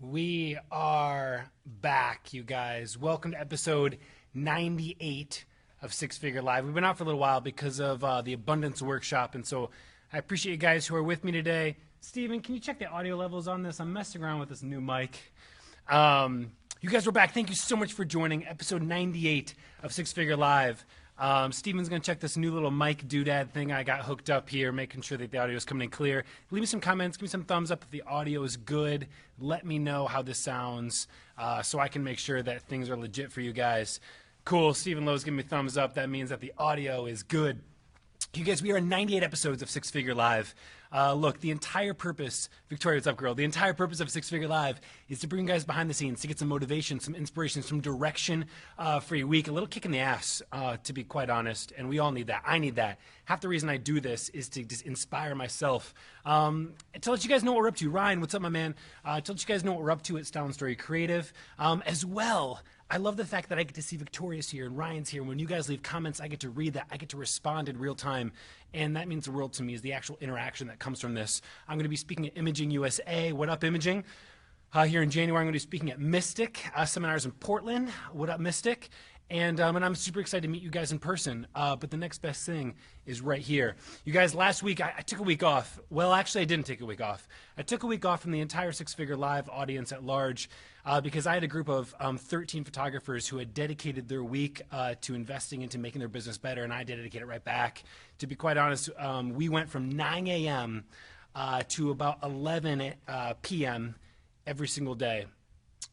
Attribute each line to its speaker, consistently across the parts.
Speaker 1: We are back, you guys. Welcome to episode 98 of Six Figure Live. We've been out for a little while because of the Abundance Workshop, and so I appreciate you guys who are with me today. Steven, can you check the audio levels on this? I'm messing around with this new mic. You guys are back. Thank you so much for joining episode 98 of Six Figure Live. Steven's going to check this new little mic doodad thing I got hooked up here, making sure that the audio is coming in clear. Leave me some comments. Give me some thumbs up if the audio is good. Let me know how this sounds so I can make sure that things are legit for you guys. Cool. Steven Lowe's giving me thumbs up. That means that the audio is good. You guys, we are in 98 episodes of Six Figure Live. Look, the entire purpose, Victoria, what's up, girl? The entire purpose of Six Figure Live is to bring you guys behind the scenes, to get some motivation, some inspiration, some direction for your week, a little kick in the ass, to be quite honest, and we all need that. I need that. Half the reason I do this is to just inspire myself. To let you guys know what we're up to. Ryan, what's up, my man? To let you guys know what we're up to at Style and Story Creative. As well, I love the fact that I get to see Victoria's here and Ryan's here. When you guys leave comments, I get to read that. I get to respond in real time. And that means the world to me is the actual interaction that comes from this. I'm going to be speaking at Imaging USA. What up, Imaging? Here in January, I'm going to be speaking at Mystic seminars in Portland. What up, Mystic? And I'm super excited to meet you guys in person. But the next best thing is right here. You guys, last week, I took a week off. Well, actually, I didn't take a week off. I took a week off from the entire Six Figure Live audience at large because I had a group of 13 photographers who had dedicated their week to investing into making their business better, and I dedicated it right back. To be quite honest, we went from 9 a.m. To about 11 p.m. every single day.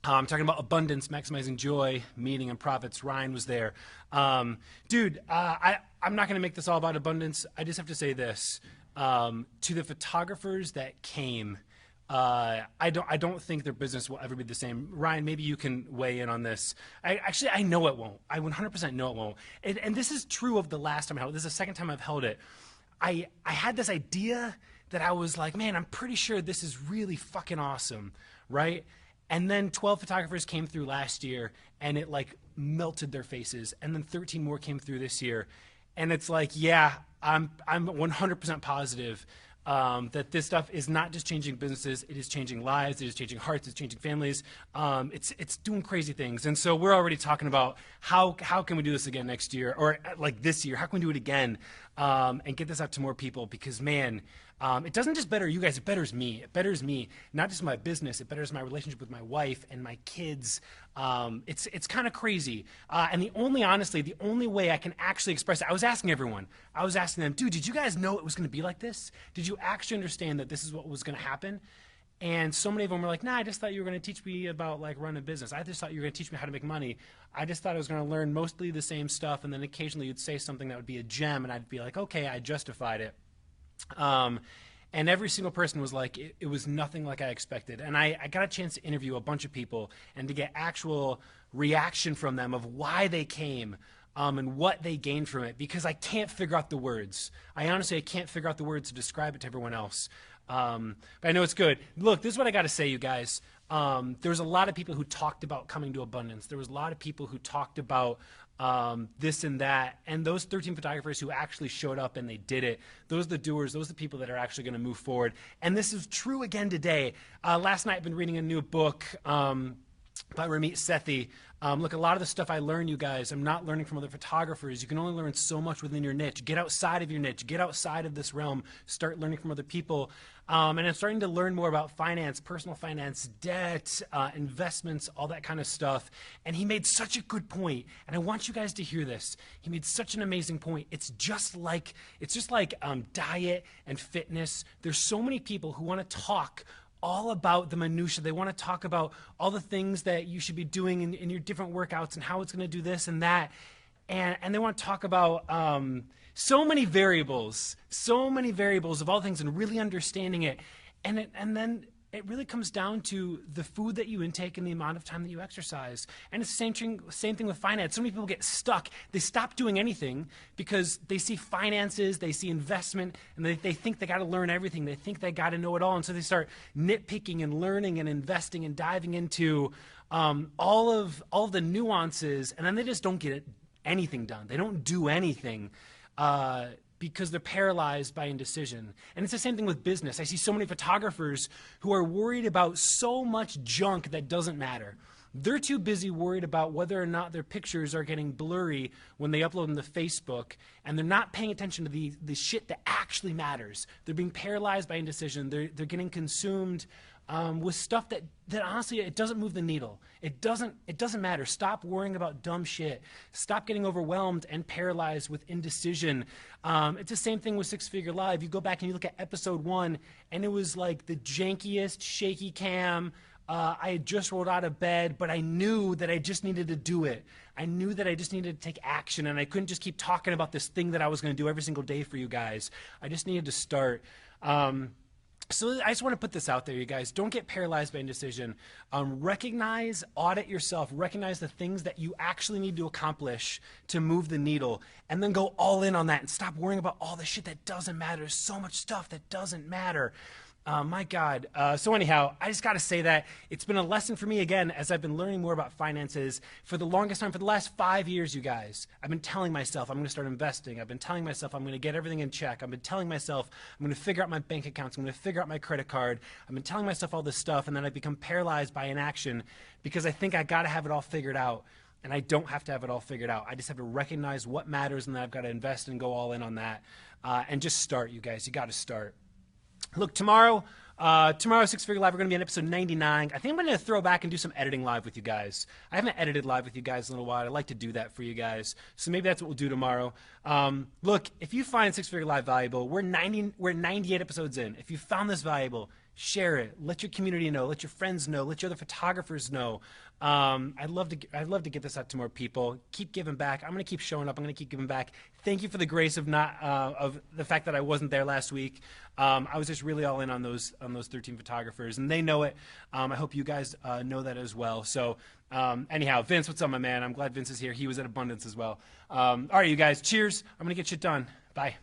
Speaker 1: I'm talking about abundance, maximizing joy, meaning, and profits. Ryan was there. Dude, I'm not going to make this all about abundance. I just have to say this. To the photographers that came, I don't think their business will ever be the same. Ryan, maybe you can weigh in on this. I know it won't. I 100% know it won't. And this is true of the last time I held it. This is the second time I've held it. I had this idea that I was like, man, I'm pretty sure this is really fucking awesome, right? And then 12 photographers came through last year, and it like melted their faces. And then 13 more came through this year, and it's like, yeah, I'm 100% positive that this stuff is not just changing businesses; it is changing lives, it is changing hearts, it's changing families. It's doing crazy things. And so we're already talking about how can we do this again next year, or like this year? How can we do it again and get this out to more people? Because man. It doesn't just better you guys, it betters me. It betters me, not just my business, it betters my relationship with my wife and my kids. It's kind of crazy. And the only way I can actually express it, I was asking everyone. I was asking them, dude, did you guys know it was going to be like this? Did you actually understand that this is what was going to happen? And so many of them were like, nah, I just thought you were going to teach me about like running a business. I just thought you were going to teach me how to make money. I just thought I was going to learn mostly the same stuff, and then occasionally you'd say something that would be a gem, and I'd be like, okay, I justified it. And every single person was like, it was nothing like I expected. And I got a chance to interview a bunch of people and to get actual reaction from them of why they came and what they gained from it, because I can't figure out the words. I honestly can't figure out the words to describe it to everyone else. But I know it's good. Look, this is what I got to say, you guys. There was a lot of people who talked about coming to abundance. There was a lot of people who talked about this and that, and those 13 photographers who actually showed up and they did it, those are the doers, those are the people that are actually going to move forward. And this is true again today. Last night I've been reading a new book by Ramit Sethi. Look, a lot of the stuff I learn, you guys, I'm not learning from other photographers. You can only learn so much within your niche. Get outside of your niche. Get outside of this realm. Start learning from other people. And I'm starting to learn more about finance, personal finance, debt, investments, all that kind of stuff. And he made such a good point, and I want you guys to hear this. He made such an amazing point. It's just like diet and fitness. There's so many people who want to talk all about the minutia. They want to talk about all the things that you should be doing in your different workouts and how it's going to do this and that. And they want to talk about so many variables of all things and really understanding it. And then it really comes down to the food that you intake and the amount of time that you exercise. And it's the same thing with finance. So many people get stuck. They stop doing anything because they see finances, they see investment, and they think they got to learn everything. They think they got to know it all. And so they start nitpicking and learning and investing and diving into all of the nuances, and then they just don't get anything done. They don't do anything. because they're paralyzed by indecision. And it's the same thing with business. I see so many photographers who are worried about so much junk that doesn't matter. They're too busy worried about whether or not their pictures are getting blurry when they upload them to Facebook, and they're not paying attention to the shit that actually matters. They're being paralyzed by indecision. They're getting consumed with stuff that honestly, it doesn't move the needle. It doesn't matter. Stop worrying about dumb shit. Stop getting overwhelmed and paralyzed with indecision. It's the same thing with Six Figure Live. You go back and you look at episode 1, and it was like the jankiest, shaky cam. I had just rolled out of bed, but I knew that I just needed to do it. I knew that I just needed to take action, and I couldn't just keep talking about this thing that I was going to do every single day for you guys. I just needed to start. So I just want to put this out there, you guys. Don't get paralyzed by indecision. Recognize, audit yourself. Recognize the things that you actually need to accomplish to move the needle, and then go all in on that and stop worrying about all the shit that doesn't matter. There's so much stuff that doesn't matter. My God. So anyhow, I just got to say that it's been a lesson for me again as I've been learning more about finances for the longest time, for the last 5 years, you guys. I've been telling myself I'm going to start investing. I've been telling myself I'm going to get everything in check. I've been telling myself I'm going to figure out my bank accounts. I'm going to figure out my credit card. I've been telling myself all this stuff, and then I become paralyzed by inaction because I think I got to have it all figured out. And I don't have to have it all figured out. I just have to recognize what matters, and then I've got to invest and go all in on that. And just start, you guys. You got to start. Look, tomorrow, Six Figure Live, we're going to be on episode 99. I think I'm going to throw back and do some editing live with you guys. I haven't edited live with you guys in a little while. I'd like to do that for you guys. So maybe that's what we'll do tomorrow. Look, if you find Six Figure Live valuable, we're 98 episodes in. If you found this valuable, share it. Let your community know. Let your friends know. Let your other photographers know. I'd love to get this out to more people. Keep giving back. I'm going to keep showing up. I'm going to keep giving back. Thank you for the grace of the fact that I wasn't there last week. I was just really all in on those 13 photographers, and they know it. I hope you guys know that as well. So anyhow, Vince, what's up, my man? I'm glad Vince is here. He was at Abundance as well. All right, you guys. Cheers. I'm going to get shit done. Bye.